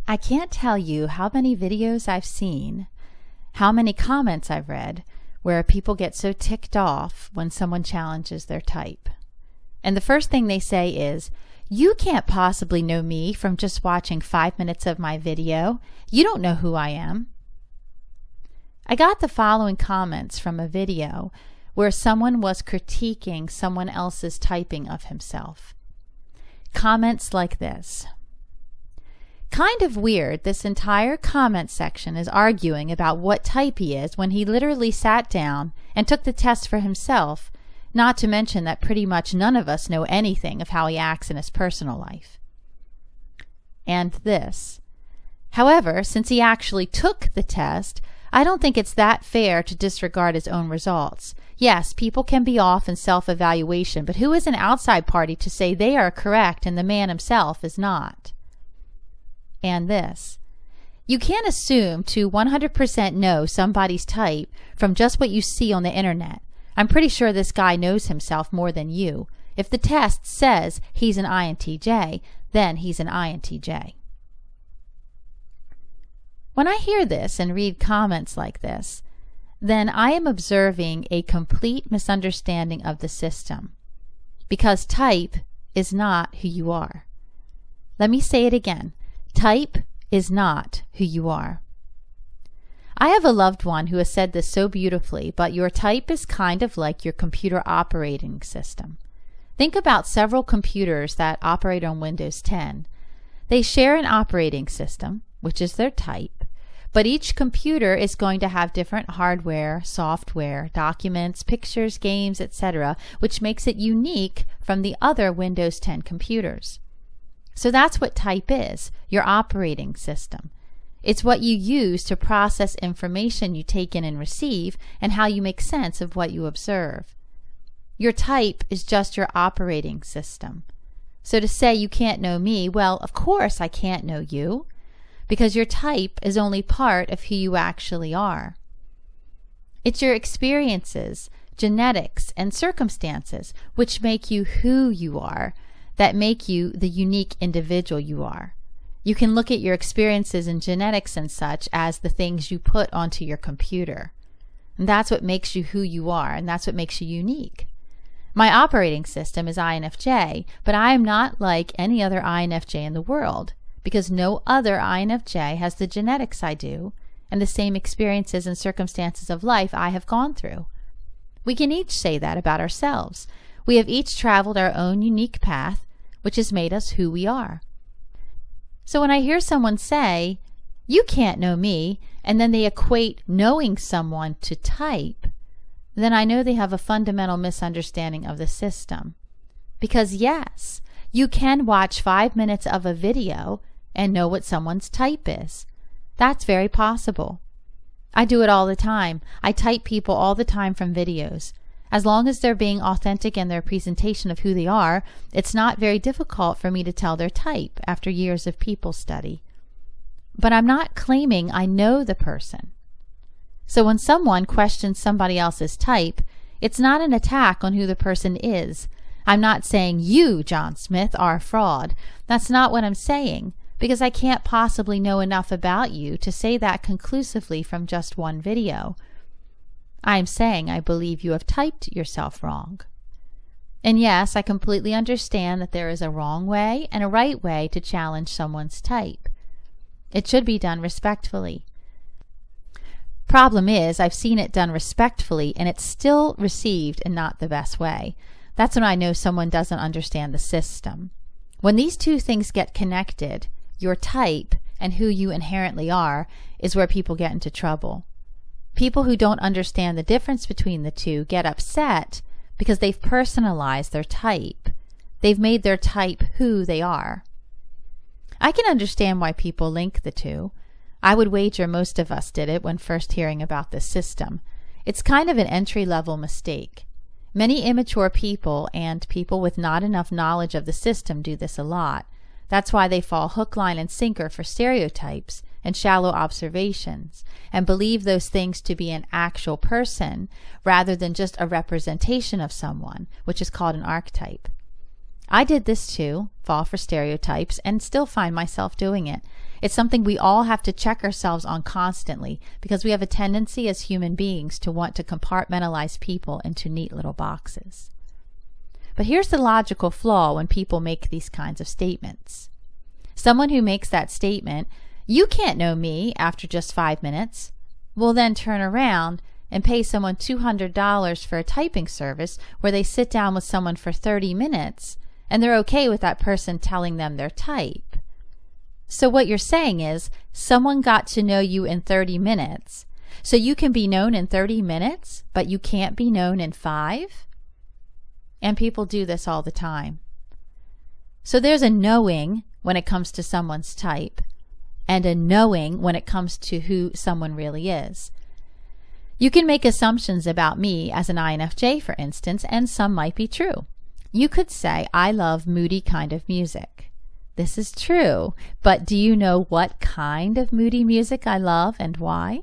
I can't tell you how many videos I've seen, how many comments I've read, where people get so ticked off when someone challenges their type. And the first thing they say is, "You can't possibly know me from just watching 5 minutes of my video. You don't know who I am." I got the following comments from a video where someone was critiquing someone else's typing of himself. Comments like this: "Kind of weird this entire comment section is arguing about what type he is when he literally sat down and took the test for himself, not to mention that pretty much none of us know anything of how he acts in his personal life." And this: "However, since he actually took the test, I don't think it's that fair to disregard his own results. Yes, people can be off in self-evaluation, but who is an outside party to say they are correct and the man himself is not?" And this: "You can't assume to 100% know somebody's type from just what you see on the internet. I'm pretty sure this guy knows himself more than you. If the test says he's an INTJ, then he's an INTJ." When I hear this and read comments like this, then I am observing a complete misunderstanding of the system, because type is not who you are. Let me say it again. Type is not who you are. I have a loved one who has said this so beautifully, but your type is kind of like your computer operating system. Think about several computers that operate on Windows 10. They share an operating system, which is their type, but each computer is going to have different hardware, software, documents, pictures, games, etc., which makes it unique from the other Windows 10 computers. So that's what type is, your operating system. It's what you use to process information you take in and receive, and how you make sense of what you observe. Your type is just your operating system. So to say you can't know me, well, of course I can't know you, because your type is only part of who you actually are. It's your experiences, genetics, and circumstances which make you who you are, that make you the unique individual you are. You can look at your experiences and genetics and such as the things you put onto your computer. And that's what makes you who you are, and that's what makes you unique. My operating system is INFJ, but I am not like any other INFJ in the world, because no other INFJ has the genetics I do, and the same experiences and circumstances of life I have gone through. We can each say that about ourselves. We have each traveled our own unique path, which has made us who we are. So when I hear someone say, "You can't know me," and then they equate knowing someone to type, then I know they have a fundamental misunderstanding of the system. Because yes, you can watch 5 minutes of a video and know what someone's type is. That's very possible. I do it all the time. I type people all the time from videos. As long as they're being authentic in their presentation of who they are, it's not very difficult for me to tell their type after years of people study. But I'm not claiming I know the person. So when someone questions somebody else's type, it's not an attack on who the person is. I'm not saying you, John Smith, are a fraud. That's not what I'm saying, because I can't possibly know enough about you to say that conclusively from just one video. I am saying I believe you have typed yourself wrong. And yes, I completely understand that there is a wrong way and a right way to challenge someone's type. It should be done respectfully. Problem is, I've seen it done respectfully and it's still received in not the best way. That's when I know someone doesn't understand the system. When these two things get connected, your type and who you inherently are, is where people get into trouble. People who don't understand the difference between the two get upset because they've personalized their type. They've made their type who they are. I can understand why people link the two. I would wager most of us did it when first hearing about this system. It's kind of an entry-level mistake. Many immature people and people with not enough knowledge of the system do this a lot. That's why they fall hook, line, and sinker for stereotypes and shallow observations, and believe those things to be an actual person rather than just a representation of someone, which is called an archetype. I did this too, fall for stereotypes, and still find myself doing it. It's something we all have to check ourselves on constantly because we have a tendency as human beings to want to compartmentalize people into neat little boxes. But here's the logical flaw when people make these kinds of statements. Someone who makes that statement, "You can't know me after just 5 minutes," will then turn around and pay someone $200 for a typing service where they sit down with someone for 30 minutes and they're okay with that person telling them their type. So what you're saying is someone got to know you in 30 minutes, so you can be known in 30 minutes, but you can't be known in 5? And people do this all the time. So there's a knowing when it comes to someone's type, and a knowing when it comes to who someone really is. You can make assumptions about me as an INFJ, for instance, and some might be true. You could say, I love moody kind of music. This is true, but do you know what kind of moody music I love and why?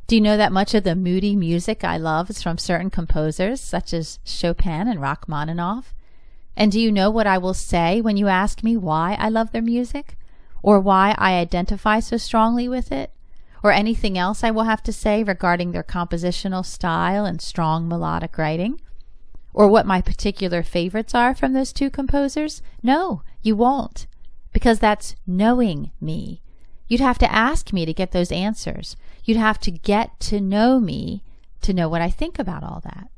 Do you know that much of the moody music I love is from certain composers, such as Chopin and Rachmaninoff? And do you know what I will say when you ask me why I love their music? Or why I identify so strongly with it? Or anything else I will have to say regarding their compositional style and strong melodic writing? Or what my particular favorites are from those two composers? No, you won't, because that's knowing me. You'd have to ask me to get those answers. You'd have to get to know me to know what I think about all that.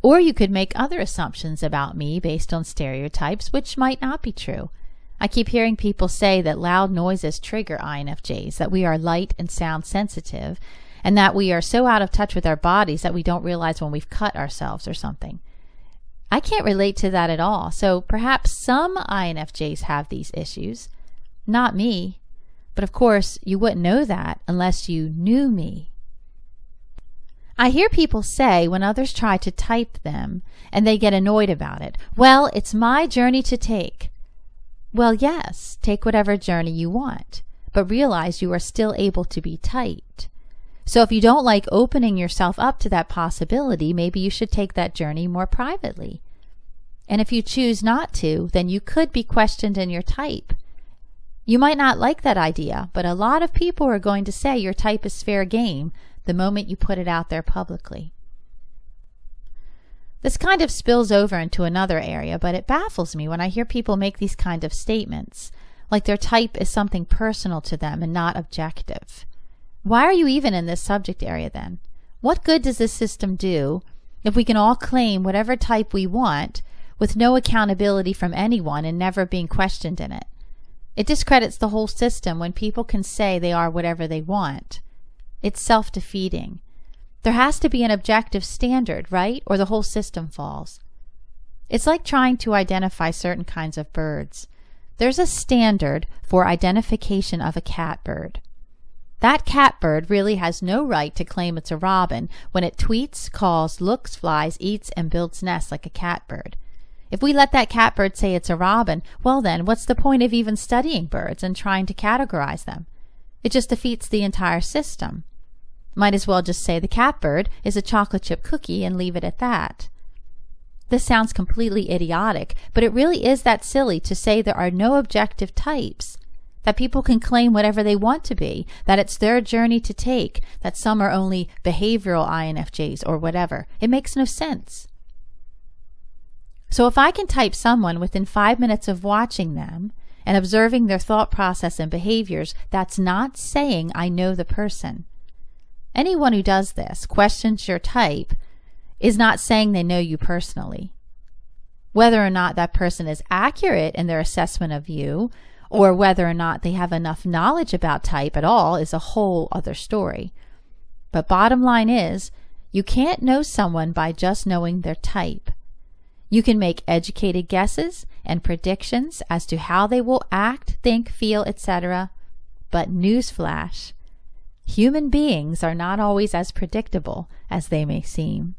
Or you could make other assumptions about me based on stereotypes, which might not be true. I keep hearing people say that loud noises trigger INFJs, that we are light and sound sensitive, and that we are so out of touch with our bodies that we don't realize when we've cut ourselves or something. I can't relate to that at all, so perhaps some INFJs have these issues. Not me. But of course, you wouldn't know that unless you knew me. I hear people say when others try to type them and they get annoyed about it, well, it's my journey to take. Well, yes, take whatever journey you want, but realize you are still able to be typed. So if you don't like opening yourself up to that possibility, maybe you should take that journey more privately. And if you choose not to, then you could be questioned in your type. You might not like that idea, but a lot of people are going to say your type is fair game the moment you put it out there publicly. This kind of spills over into another area, but it baffles me when I hear people make these kind of statements, like their type is something personal to them and not objective. Why are you even in this subject area then? What good does this system do if we can all claim whatever type we want with no accountability from anyone and never being questioned in it? It discredits the whole system when people can say they are whatever they want. It's self-defeating. There has to be an objective standard, right? Or the whole system falls. It's like trying to identify certain kinds of birds. There's a standard for identification of a catbird. That catbird really has no right to claim it's a robin when it tweets, calls, looks, flies, eats, and builds nests like a catbird. If we let that catbird say it's a robin, well then, what's the point of even studying birds and trying to categorize them? It just defeats the entire system. Might as well just say the catbird is a chocolate chip cookie and leave it at that. This sounds completely idiotic, but it really is that silly to say there are no objective types, that people can claim whatever they want to be, that it's their journey to take, that some are only behavioral INFJs or whatever. It makes no sense. So if I can type someone within 5 minutes of watching them and observing their thought process and behaviors, that's not saying I know the person. Anyone who does this, questions your type, is not saying they know you personally. Whether or not that person is accurate in their assessment of you, or whether or not they have enough knowledge about type at all, is a whole other story. But bottom line is, you can't know someone by just knowing their type. You can make educated guesses and predictions as to how they will act, think, feel, etc. But newsflash, human beings are not always as predictable as they may seem.